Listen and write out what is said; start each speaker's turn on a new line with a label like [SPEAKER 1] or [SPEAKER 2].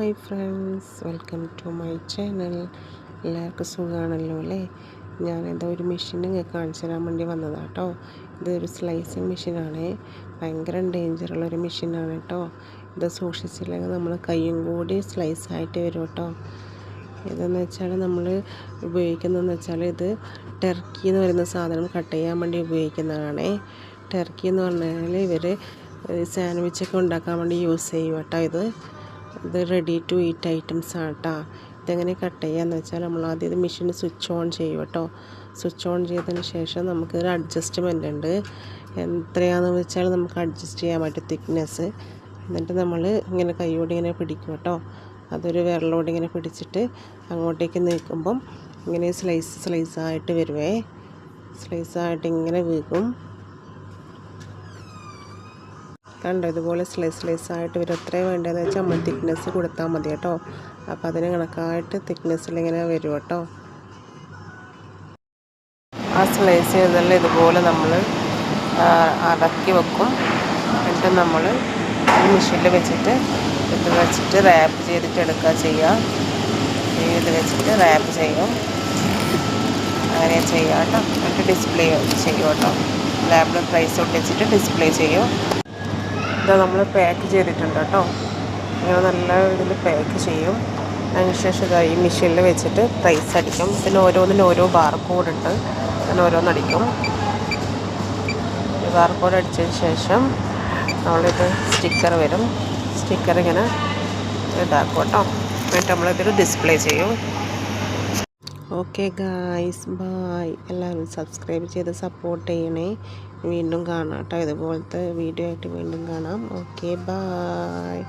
[SPEAKER 1] Hi friends, welcome to my channel. എല്ലാവർക്കും സുഖമാണല്ലോ അല്ലേ? ഞാനെന്താ ഒരു മെഷീൻ നിങ്ങൾക്ക് കാണിച്ചു തരാൻ വേണ്ടി വന്നതാണ് കേട്ടോ. ഇതൊരു സ്ലൈസിങ് മെഷീനാണ്. ഭയങ്കര ഡേഞ്ചറുള്ളൊരു മെഷീനാണ് കേട്ടോ. ഇത് സൂക്ഷിച്ചില്ലെങ്കിൽ നമ്മൾ കൈയും കൂടി സ്ലൈസായിട്ട് വരും കേട്ടോ. ഇതെന്ന് വെച്ചാൽ നമ്മൾ ഉപയോഗിക്കുന്നതെന്ന് വെച്ചാൽ ഇത് ടർക്കി എന്ന് പറയുന്ന സാധനം കട്ട് ചെയ്യാൻ വേണ്ടി ഉപയോഗിക്കുന്നതാണ്. ടർക്കി എന്ന് പറഞ്ഞാൽ ഇവർ സാൻഡ്വിച്ചൊക്കെ ഉണ്ടാക്കാൻ വേണ്ടി യൂസ് ചെയ്യും കേട്ടോ. ഇത് റെഡി ടു ഈറ്റ് ഐറ്റംസ് ആണ് കേട്ടോ. ഇതെങ്ങനെ കട്ട് ചെയ്യാന്ന് വെച്ചാൽ നമ്മൾ ആദ്യം ഇത് മെഷീൻ സ്വിച്ച് ഓൺ ചെയ്യും കേട്ടോ. സ്വിച്ച് ഓൺ ചെയ്തതിന് ശേഷം നമുക്കൊരു അഡ്ജസ്റ്റ്മെൻ്റ് ഉണ്ട്. എത്രയാണെന്ന് വെച്ചാൽ നമുക്ക് അഡ്ജസ്റ്റ് ചെയ്യാൻ പറ്റും തിക്നെസ്. എന്നിട്ട് നമ്മൾ ഇങ്ങനെ കൈയോടെ ഇങ്ങനെ പിടിക്കും കേട്ടോ. അതൊരു വിരലോടെ ഇങ്ങനെ പിടിച്ചിട്ട് അങ്ങോട്ടേക്ക് നീക്കുമ്പം ഇങ്ങനെ സ്ലൈസായിട്ട് വരുവേ. സ്ലൈസായിട്ട് ഇങ്ങനെ വീകും. കണ്ടോ, ഇതുപോലെ സ്ലൈസായിട്ട് വരും. എത്രയും വേണ്ടതെന്ന് വെച്ചാൽ നമ്മൾ തിക്നെസ് കൊടുത്താൽ മതി കേട്ടോ. അപ്പോൾ അതിന് കണക്കായിട്ട് തിക്നെസ്സിലിങ്ങനെ വരും കേട്ടോ. ആ സ്ലൈസ് ചെയ്തെല്ലാം ഇതുപോലെ നമ്മൾ അടക്കി വെക്കും. എന്നിട്ട് നമ്മൾ ഈ മെഷീനിൽ വെച്ചിട്ട് ഇത് വെച്ചിട്ട് റാപ്പ് ചെയ്തിട്ട് എടുക്കുക ചെയ്യുക. ഇത് വെച്ചിട്ട് റാപ്പ് ചെയ്യും. അങ്ങനെ ചെയ്യുക കേട്ടോ. എന്നിട്ട് ഡിസ്പ്ലേ ചെയ്യും കേട്ടോ. ലാബിൽ പ്രൈസ് ഒട്ടിച്ചിട്ട് ഡിസ്പ്ലേ ചെയ്യും. ഇത് നമ്മൾ പാക്ക് ചെയ്തിട്ടുണ്ട് കേട്ടോ. ഇങ്ങനെ നല്ല ഇതിൽ പാക്ക് ചെയ്യും. അതിനുശേഷം ഈ മെഷീനിൽ വെച്ചിട്ട് പ്രൈസ് അടിക്കും. പിന്നെ ഓരോന്നിനും ഓരോ ബാർകോഡ് ഉണ്ട്. അങ്ങനെ ഓരോന്നടിക്കും. ഈ ബാർകോഡ് അടിച്ചതിന് ശേഷം നമ്മളിത് സ്റ്റിക്കർ വരും. സ്റ്റിക്കർ ഇങ്ങനെ ഇതാക്കും കേട്ടോ. എന്നിട്ട് നമ്മളിതിൽ ഡിസ്പ്ലേ ചെയ്യും. Okay guys, bye. എല്ലാവരും സബ്സ്ക്രൈബ് ചെയ്ത് സപ്പോർട്ട് ചെയ്യണേ. വീണ്ടും കാണാം കേട്ടോ. ഇതുപോലത്തെ വീഡിയോ ആയിട്ട് വീണ്ടും കാണാം. Okay, bye.